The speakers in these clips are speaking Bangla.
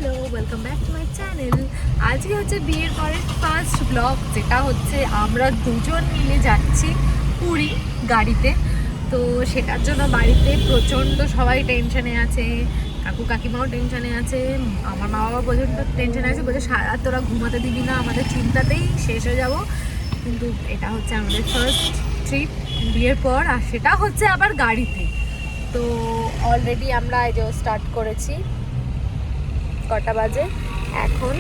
Hello, welcome back to my channel. আজকে হচ্ছে বিয়ের পরের ফার্স্ট ব্লগ, যেটা হচ্ছে আমরা দুজন মিলে যাচ্ছি পুরী গাড়িতে। তো সেটার জন্য বাড়িতে প্রচণ্ড সবাই টেনশনে আছে, কাকু কাকিমাও টেনশনে আছে, আমার মা বাবা প্রচণ্ড টেনশনে আছে, বলছে সারা তোরা ঘুমাতে দিবি না, আমাদের চিন্তাতেই শেষ হয়ে যাবো। কিন্তু এটা হচ্ছে আমাদের ফার্স্ট ট্রিপ বিয়ের পর, আর সেটা হচ্ছে আবার গাড়িতে। তো অলরেডি আমরা এই যে স্টার্ট করেছি। কটা বাজে এখন?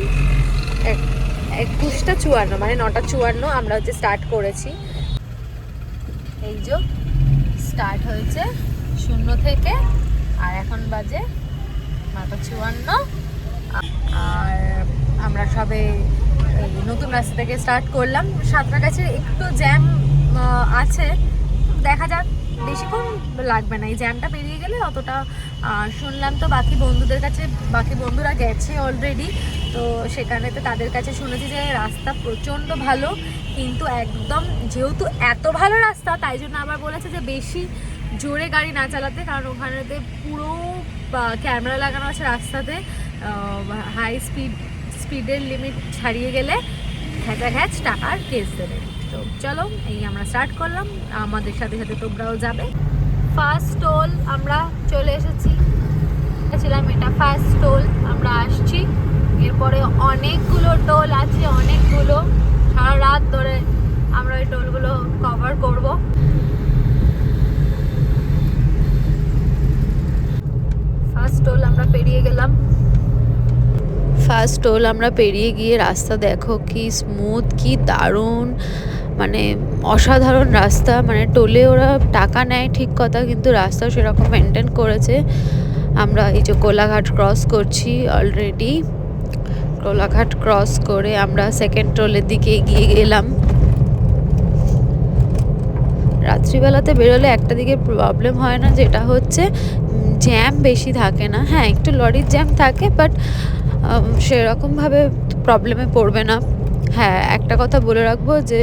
21:54, মানে 9:54 আমরা হচ্ছে স্টার্ট করেছি। এই যে স্টার্ট হয়েছে 0 থেকে, আর এখন বাজে 9:54। আর আমরা সবে এই নতুন রাস্তা থেকে স্টার্ট করলাম। সাঁতরাগাছির একটু জ্যাম আছে, দেখা যাক, বেশিক্ষণ লাগবে না। এই জ্যামটা পেরিয়ে গেলে অতটা। শুনলাম তো বাকি বন্ধুদের কাছে, বাকি বন্ধুরা গেছে অলরেডি, তো সেখানেতে তাদের কাছে শুনেছি যে রাস্তা প্রচণ্ড ভালো, কিন্তু একদম যেহেতু এত ভালো রাস্তা, তাই জন্য আবার বলেছে যে বেশি জোরে গাড়ি না চালাতে, কারণ ওখানেতে পুরো ক্যামেরা লাগানো আছে রাস্তাতে। হাই স্পিডের লিমিট ছাড়িয়ে গেলে ঘ্যাচ টাকার কেস দেবে। তো চলো, এই আমরা স্টার্ট করলাম, আমাদের সাথে সাথে তোমরাও যাবে। ফার্স্ট টোল আমরা চলে এসেছি, ছিলাম এটা ফার্স্ট টোল, আমরা আসছি। এরপরে অনেকগুলো টোল আছে, অনেকগুলো, সারা রাত ধরে আমরা ওই টোলগুলো কভার করব। ফার্স্ট টোল আমরা পেরিয়ে গেলাম। ফার্স্ট টোল আমরা পেরিয়ে গিয়ে রাস্তা দেখো কি স্মুথ, কি দারুণ, মানে অসাধারণ রাস্তা। মানে টোলে ওরা টাকা নেয় ঠিক কথা, কিন্তু রাস্তা সেরকম মেনটেন করেছে। আমরা এই যে কোলাঘাট ক্রস করছি অলরেডি। কোলাঘাট ক্রস করে আমরা সেকেন্ড টোলের দিকে এগিয়ে গেলাম। রাত্রিবেলাতে বেরোলে একটা দিকে প্রবলেম হয় না, যেটা হচ্ছে জ্যাম বেশি থাকে না। হ্যাঁ, একটু লরির জ্যাম থাকে, বাট সেরকমভাবে প্রবলেমে পড়বে না। হ্যাঁ, একটা কথা বলে রাখবো যে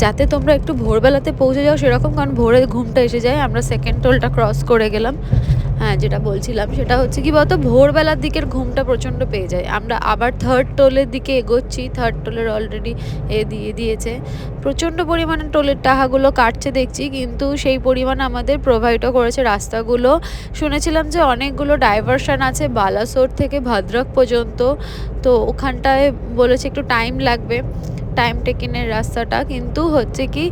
যাতে তোমরা একটু ভোরবেলাতে পৌঁছে যাও সেরকম, কারণ ভোরে ঘুমটা এসে যায়। আমরা সেকেন্ড টোলটা ক্রস করে গেলাম। হ্যাঁ, যেটা বলছিলাম সেটা হচ্ছে কি বলতো, ভোরবেলার দিকের ঘুমটা প্রচণ্ড পেয়ে যায়। আমরা আবার থার্ড টোলের দিকে এগোচ্ছি। থার্ড টোলের অলরেডি দিয়ে দিয়েছে, প্রচণ্ড পরিমাণে টোলের টাকাগুলো কাটছে দেখছি, কিন্তু সেই পরিমাণে আমাদের প্রোভাইডও করেছে রাস্তাগুলো। শুনেছিলাম যে অনেকগুলো ডাইভারশন আছে বালাসোর থেকে ভদ্রক পর্যন্ত, তো ওখানটায় বলেছে একটু টাইম লাগবে, টাইম টেকিনের রাস্তাটা। কিন্তু হচ্ছে কি,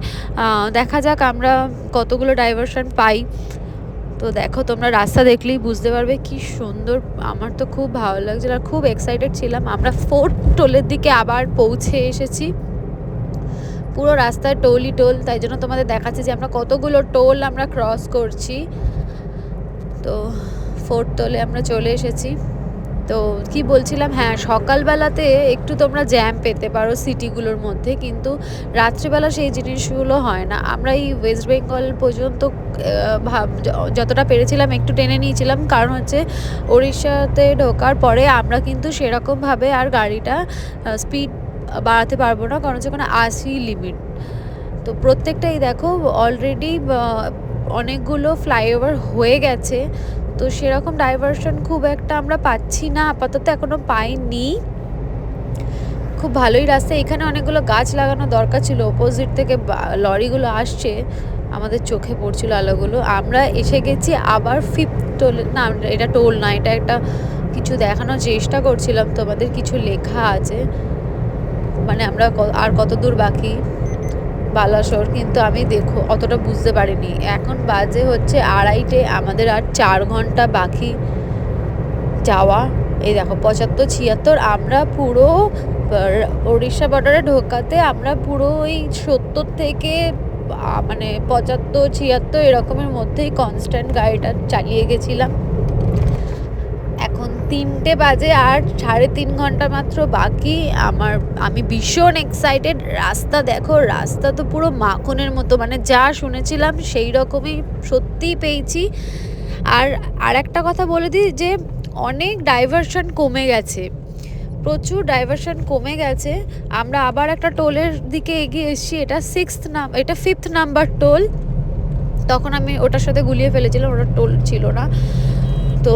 দেখা যাক আমরা কতগুলো ডাইভারশন পাই। তো দেখো, তোমরা রাস্তা দেখলেই বুঝতে পারবে কি সুন্দর। আমার তো খুব ভালো লাগছিল আর খুব এক্সাইটেড ছিলাম। আমরা ফোর্থ টোলের দিকে আবার পৌঁছে এসেছি। পুরো রাস্তায় টোলই টোল, তাই জন্য তোমাদের দেখাচ্ছে যে আমরা কতগুলো টোল আমরা ক্রস করছি। তো ফোর্থ টোলে আমরা চলে এসেছি। তো কি বলছিলাম, হ্যাঁ, সকালবেলাতে একটু তোমরা জ্যাম পেতে পারো সিটিগুলোর মধ্যে, কিন্তু রাত্রিবেলা সেই জিনিসগুলো হয় না। আমরা এই ওয়েস্ট বেঙ্গল পর্যন্ত যতটা পেরেছিলাম একটু টেনে নিয়েছিলাম, কারণ হচ্ছে ওড়িশাতে ঢোকার পরে আমরা কিন্তু সেরকমভাবে আর গাড়িটা স্পিড বাড়াতে পারবো না, কারণ হচ্ছে ওখানে 80 লিমিট। তো প্রত্যেকটাই দেখো অলরেডি অনেকগুলো ফ্লাইওভার হয়ে গেছে, তো সেরকম ডাইভারশন খুব একটা আমরা পাচ্ছি না, আপাতত এখনো পাইনি। খুব ভালোই রাস্তা। এখানে অনেকগুলো গাছ লাগানো দরকার ছিল, অপোজিট থেকে লরিগুলো আসছে, আমাদের চোখে পড়ছিল আলোগুলো। আমরা এসে গেছি আবার ফিফথ টোল। না, এটা টোল না, এটা একটা কিছু দেখানোর চেষ্টা করছিলাম তোমাদের, কিছু লেখা আছে, মানে আমরা আর কত দূর বাকি বালাসোর, কিন্তু আমি দেখো অতটা বুঝতে পারিনি। এখন বাজে হচ্ছে 2:30, আমাদের আর 4 ঘন্টা বাকি যাওয়া। এই দেখো 75, 76, আমরা পুরো ওড়িশা বর্ডারে ঢোকাতে আমরা পুরো ওই 70 থেকে মানে 75, 76 এরকমের মধ্যেই কনস্ট্যান্ট গাড়িটা চালিয়ে গেছিলাম। এখন 3টে বাজে আর 3.5 ঘন্টা মাত্র বাকি। আমি ভীষণ এক্সাইটেড। রাস্তা দেখো, রাস্তা তো পুরো মাখনের মতো, মানে যা শুনেছিলাম সেই রকমই সত্যিই পেয়েছি। আর একটা কথা বলে দিই যে অনেক ডাইভারশন কমে গেছে, প্রচুর ডাইভারশন কমে গেছে। আমরা আবার একটা টোলের দিকে এগিয়ে এসেছি, এটা 5th নাম্বার টোল। তখন আমি ওটার সাথে গুলিয়ে ফেলেছিলাম, ওটা টোল ছিল না। তো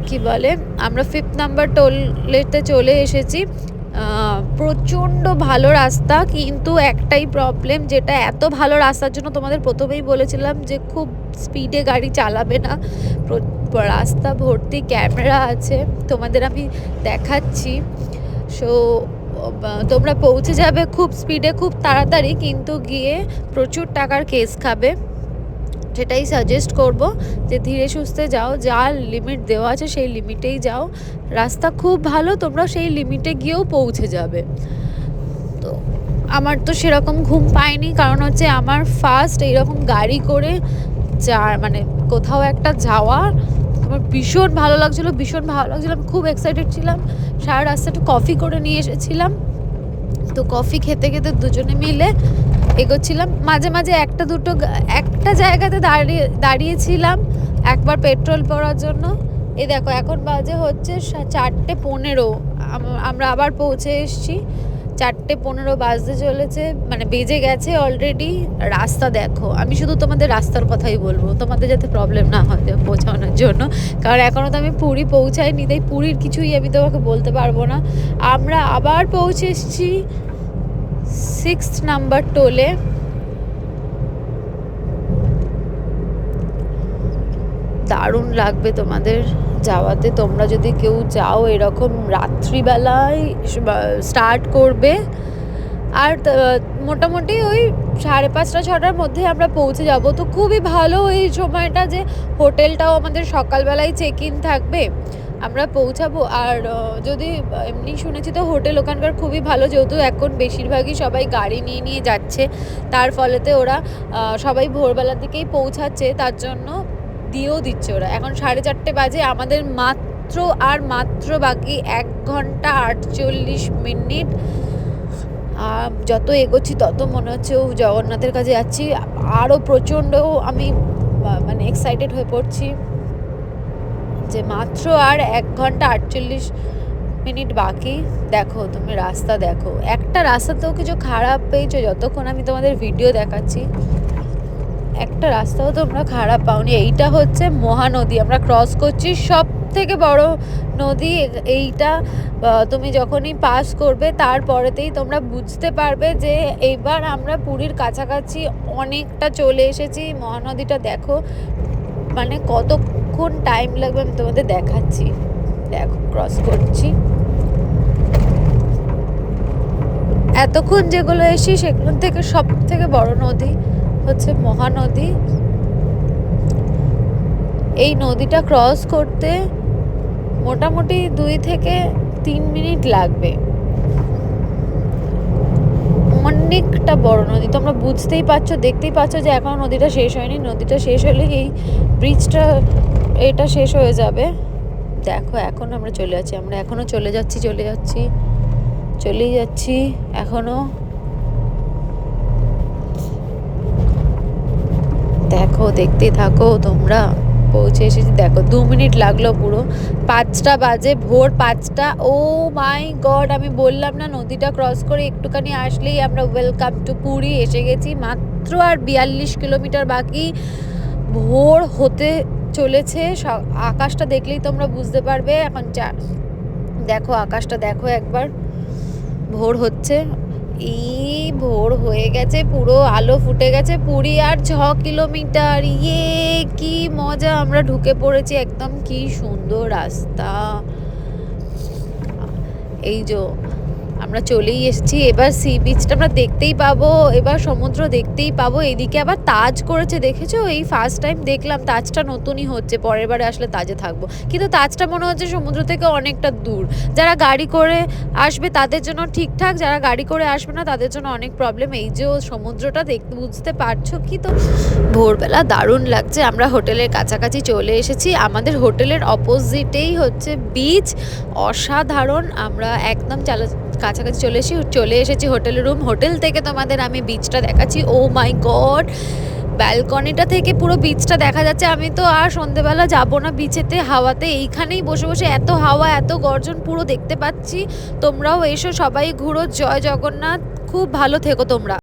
কি বলে, আমরা 5th নাম্বার টোলেতে চলে এসেছি। প্রচণ্ড ভালো রাস্তা, কিন্তু একটাই প্রবলেম, যেটা এত ভালো রাস্তার জন্য তোমাদের প্রথমেই বলেছিলাম যে খুব স্পিডে গাড়ি চালাবে না। রাস্তা ভর্তি ক্যামেরা আছে, তোমাদের আমি দেখাচ্ছি। সো তোমরা পৌঁছে যাবে খুব স্পিডে, খুব তাড়াতাড়ি, কিন্তু গিয়ে প্রচুর টাকার কেস খাবে। সেটাই সাজেস্ট করব যে ধীরে সুস্থে যাও, যা লিমিট দেওয়া আছে সেই লিমিটেই যাও। রাস্তা খুব ভালো, তোমরা সেই লিমিটে গিয়েও পৌঁছে যাবে। তো আমার তো সেরকম ঘুম পায়নি, কারণ হচ্ছে আমার ফার্স্ট এইরকম গাড়ি করে মানে কোথাও একটা যাওয়া। আমার ভীষণ ভালো লাগছিলো, আমি খুব এক্সাইটেড ছিলাম। সারা রাস্তাটা কফি করে নিয়ে এসেছিলাম, তো কফি খেতে খেতে দুজনে মিলে এগোচ্ছিলাম। মাঝে মাঝে একটা জায়গাতে দাঁড়িয়েছিলাম একবার পেট্রোল পড়ার জন্য। এই দেখো এখন বাজে হচ্ছে 4:15, আমরা আবার পৌঁছে এসেছি। 4:15 বাজতে চলেছে, মানে বেজে গেছে অলরেডি। রাস্তা দেখো, আমি শুধু তোমাদের রাস্তার কথাই বলবো, তোমাদের যাতে প্রবলেম না হয় পৌঁছানোর জন্য, কারণ এখনও তো আমি পুরী পৌঁছাইনি, তাই পুরীর কিছুই আমি তোমাকে বলতে পারবো না। আমরা আবার পৌঁছে এসেছি 6th নাম্বার টোলে। দারুণ লাগবে তোমাদের যাওয়াতে, তোমরা যদি কেউ যাও এরকম রাত্রিবেলায় স্টার্ট করবে। আর মোটামুটি ওই 5:30-6টার মধ্যে আমরা পৌঁছে যাব। তো খুবই ভালো এই সময়টা, যে হোটেলটাও আমাদের সকালবেলায় চেক ইন থাকবে, আমরা পৌঁছাবো। আর যদি এমনি শুনেছি তো হোটেল ওখানকার খুবই ভালো, যেহেতু এখন বেশিরভাগই সবাই গাড়ি নিয়ে যাচ্ছে, তার ফলেতে ওরা সবাই ভোরবেলার দিকেই পৌঁছাচ্ছে, তার জন্য দিয়েও দিচ্ছে ওরা। এখন 4:30 বাজে, আমাদের মাত্র বাকি 1 ঘন্টা 48 মিনিট। যত এগোচ্ছি তত মনে হচ্ছে জগন্নাথের কাছে যাচ্ছি। আরও প্রচণ্ড আমি মানে এক্সাইটেড হয়ে পড়ছি যে মাত্র আর 1 ঘন্টা 48 মিনিট বাকি। দেখো তুমি রাস্তা দেখো, একটা রাস্তা তো কিছু খারাপ পেয়েছো যতক্ষণ আমি তোমাদের ভিডিও দেখাচ্ছি, একটা রাস্তাও তোমরা খারাপ পাওনি। এইটা হচ্ছে মহানদী, আমরা ক্রস করছি, সব থেকে বড় নদী এইটা। তুমি যখনই পাস করবে তারপরেতেই তোমরা বুঝতে পারবে যে এইবার আমরা পুরীর কাছাকাছি অনেকটা চলে এসেছি। মহানদীটা দেখো, মানে কতক্ষণ টাইম লাগবে আমি তোমাদের দেখাচ্ছি। দেখো ক্রস করছি, এতক্ষণ যেগুলো এসেছি সেগুলো থেকে সব থেকে বড় নদী হচ্ছে মহানদী। এই নদীটা ক্রস করতে মোটামুটি 2 থেকে 3 মিনিট লাগবে। অনেকটা বড় নদী, তোমরা বুঝতেই পারছো, দেখতেই পাচ্ছ যে এখনো নদীটা শেষ হয়নি। নদীটা শেষ হলে এই ব্রিজটা এটা শেষ হয়ে যাবে। দেখো এখন আমরা চলে যাচ্ছি, আমরা এখনো চলেই যাচ্ছি এখনো। দেখো দেখতে থাকো তোমরা, পৌঁছে এসেছি। দেখো 2 মিনিট লাগলো পুরো। 5টা বাজে, ভোর 5টা। ও মাই গড, আমি বললাম না নদীটা ক্রস করে একটুখানি আসলেই আমরা ওয়েলকাম টু পুরী এসে গেছি। মাত্র আর 42 কিলোমিটার বাকি, ভোর হতে চলেছে। আকাশটা দেখলেই তোমরা বুঝতে পারবে। এখন দেখো আকাশটা দেখো একবার, ভোর হচ্ছে, ভোর হয়ে গেছে, পুরো আলো ফুটে গেছে। পুরী আর 6 কিলোমিটার, কি মজা, আমরা ঢুকে পড়েছি একদম। কি সুন্দর রাস্তা, এই যে আমরা চলেই এসেছি। এবার সি বিচটা আমরা দেখতেই পাবো, এবার সমুদ্র দেখতেই পাবো। এদিকে আবার তাজ করেছে, দেখেছো? এই ফার্স্ট টাইম দেখলাম। তাজটা নতুনই হচ্ছে, পরের বারে আসলে তাজে থাকবো। কিন্তু তাজটা মনে হচ্ছে সমুদ্র থেকে অনেকটা দূর। যারা গাড়ি করে আসবে তাদের জন্য ঠিকঠাক, যারা গাড়ি করে আসবে না তাদের জন্য অনেক প্রবলেম। এই যে সমুদ্রটা দেখতে, বুঝতে পারছো কি? তো ভোরবেলা দারুণ লাগছে। আমরা হোটেলের কাছাকাছি চলে এসেছি, আমাদের হোটেলের অপোজিটেই হচ্ছে বিচ, অসাধারণ। আমরা একদম কাছাকাছি চলে এসেছি হোটেলের রুম। হোটেল থেকে তোমাদের আমি বিচটা দেখাচ্ছি। ও মাই গড, ব্যালকনিটা থেকে পুরো বিচটা দেখা যাচ্ছে। আমি তো আর সন্ধেবেলা যাব না বিচেতে, হাওয়াতে এইখানেই বসে বসে এত হাওয়া, এত গর্জন পুরো দেখতে পাচ্ছি। তোমরাও এসো, সবাই ঘুরো। জয় জগন্নাথ, খুব ভালো থেকো তোমরা।